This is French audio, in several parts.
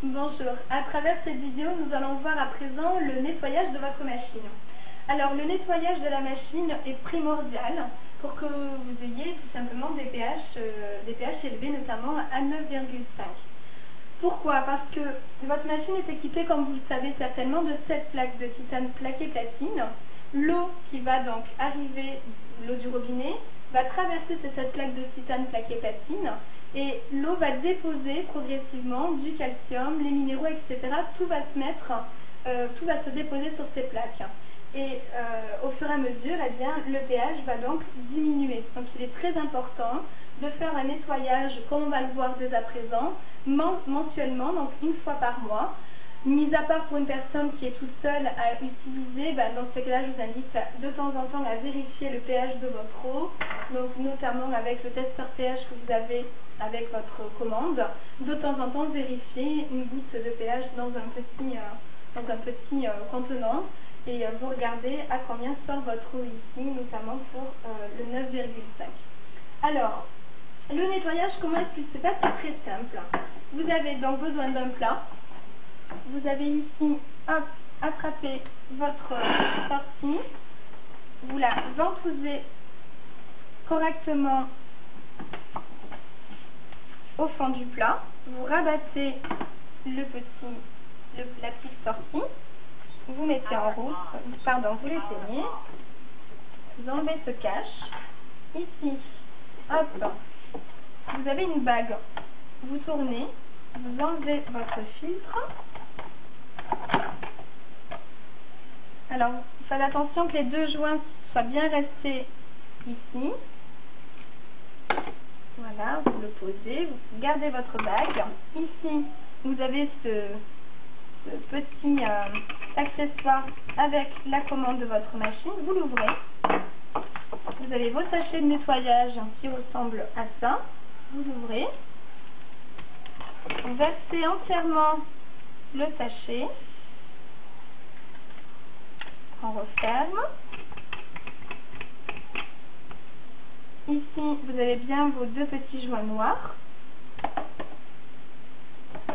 Bonjour, à travers cette vidéo, nous allons voir à présent le nettoyage de votre machine. Alors, le nettoyage de la machine est primordial pour que vous ayez tout simplement des pH élevés, notamment à 9,5. Pourquoi? Parce que votre machine est équipée, comme vous le savez certainement, de 7 plaques de titane plaqué platine. L'eau qui va donc arriver, l'eau du robinet, va traverser ces 7 plaques de titane plaqué platine et l'eau va déposer progressivement du calcium, les minéraux, etc. Tout va se déposer sur ces plaques. Et au fur et à mesure, eh bien, le pH va donc diminuer. Donc il est très important de faire un nettoyage, comme on va le voir dès à présent, mensuellement, donc une fois par mois. Mis à part pour une personne qui est toute seule à utiliser, dans ce cas-là, je vous invite de temps en temps à vérifier le pH de votre eau, donc notamment avec le testeur pH que vous avez avec votre commande. De temps en temps, vérifier une goutte de pH dans un petit contenant et vous regardez à combien sort votre eau ici, notamment pour le 9,5. Alors, le nettoyage, comment est-ce qu'il se passe? C'est très simple. Vous avez donc besoin d'un plat. Vous avez ici, attrapé votre sortie, vous la ventousez correctement au fond du plat, vous rabattez la petite sortie, vous mettez en route, vous l'éteignez, vous enlevez ce cache, ici, hop, vous avez une bague, vous tournez, vous enlevez votre filtre. Alors, faites attention que les deux joints soient bien restés ici. Voilà, vous le posez, vous gardez votre bague. Ici, vous avez ce petit accessoire avec la commande de votre machine. Vous l'ouvrez. Vous avez vos sachets de nettoyage qui ressemblent à ça. Vous ouvrez. Vous versez entièrement le sachet. On referme. Ici, vous avez bien vos deux petits joints noirs.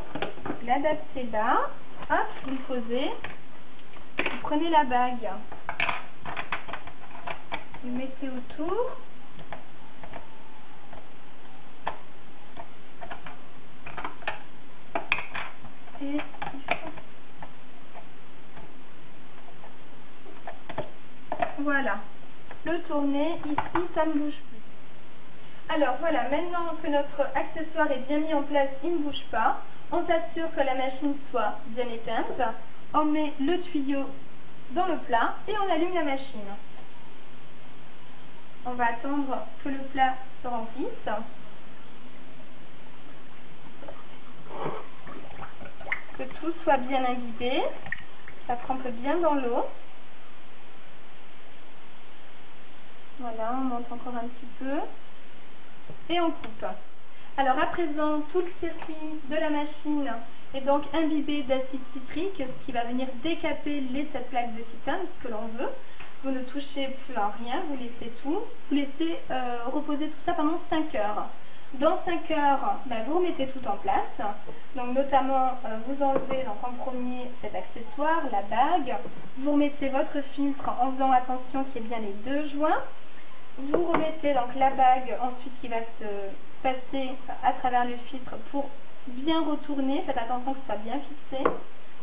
Vous l'adaptez là. Hop, vous le posez. Vous prenez la bague. Vous le mettez autour. Et voilà. Le tourner, ici, ça ne bouge plus. Alors voilà, maintenant que notre accessoire est bien mis en place, il ne bouge pas. On s'assure que la machine soit bien éteinte. On met le tuyau dans le plat et on allume la machine. On va attendre que le plat se remplisse. Que tout soit bien imbibé. Ça trempe bien dans l'eau. Voilà, on monte encore un petit peu. Et on coupe. Alors à présent, tout le circuit de la machine est donc imbibé d'acide citrique, ce qui va venir décaper les 7 plaques de titane, ce que l'on veut. Vous ne touchez plus à rien, vous laissez tout. Vous laissez reposer tout ça pendant 5 heures. Dans 5 heures, vous remettez tout en place. Donc notamment, vous enlevez donc en premier cet accessoire, la bague. Vous remettez votre filtre en faisant attention qu'il y ait bien les deux joints. Vous remettez donc la bague ensuite qui va se passer à travers le filtre pour bien retourner. Faites attention que ce soit bien fixé.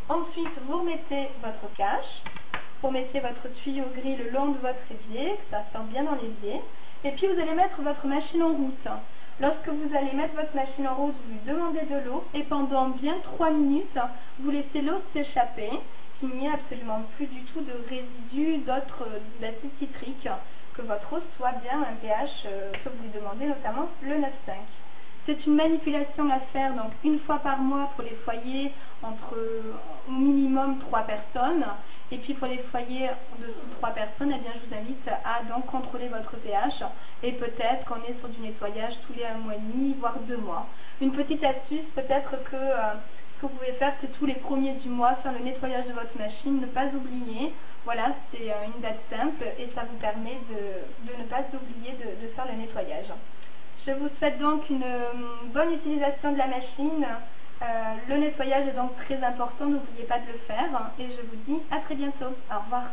Ensuite, vous remettez votre cache. Vous mettez votre tuyau gris le long de votre évier, que ça sorte bien dans l'évier. Et puis vous allez mettre votre machine en route. Lorsque vous allez mettre votre machine en route, vous lui demandez de l'eau et pendant bien 3 minutes, vous laissez l'eau s'échapper, qu'il n'y ait absolument plus du tout de résidus d'acide citrique, que votre eau soit bien un pH que vous lui demandez, notamment le 9,5. C'est une manipulation à faire donc une fois par mois pour les foyers entre au minimum 3 personnes. Et puis pour les foyers de 3 personnes, eh bien, je vous invite à donc contrôler votre pH et peut-être qu'on est sur du nettoyage tous les 1 mois et demi, voire 2 mois. Une petite astuce, peut-être que ce que vous pouvez faire, c'est tous les premiers du mois, faire le nettoyage de votre machine, ne pas oublier. Voilà, c'est une date simple et ça vous permet de ne pas oublier de faire le nettoyage. Je vous souhaite donc une bonne utilisation de la machine. Le nettoyage est donc très important, n'oubliez pas de le faire et je vous dis à très bientôt. Au revoir.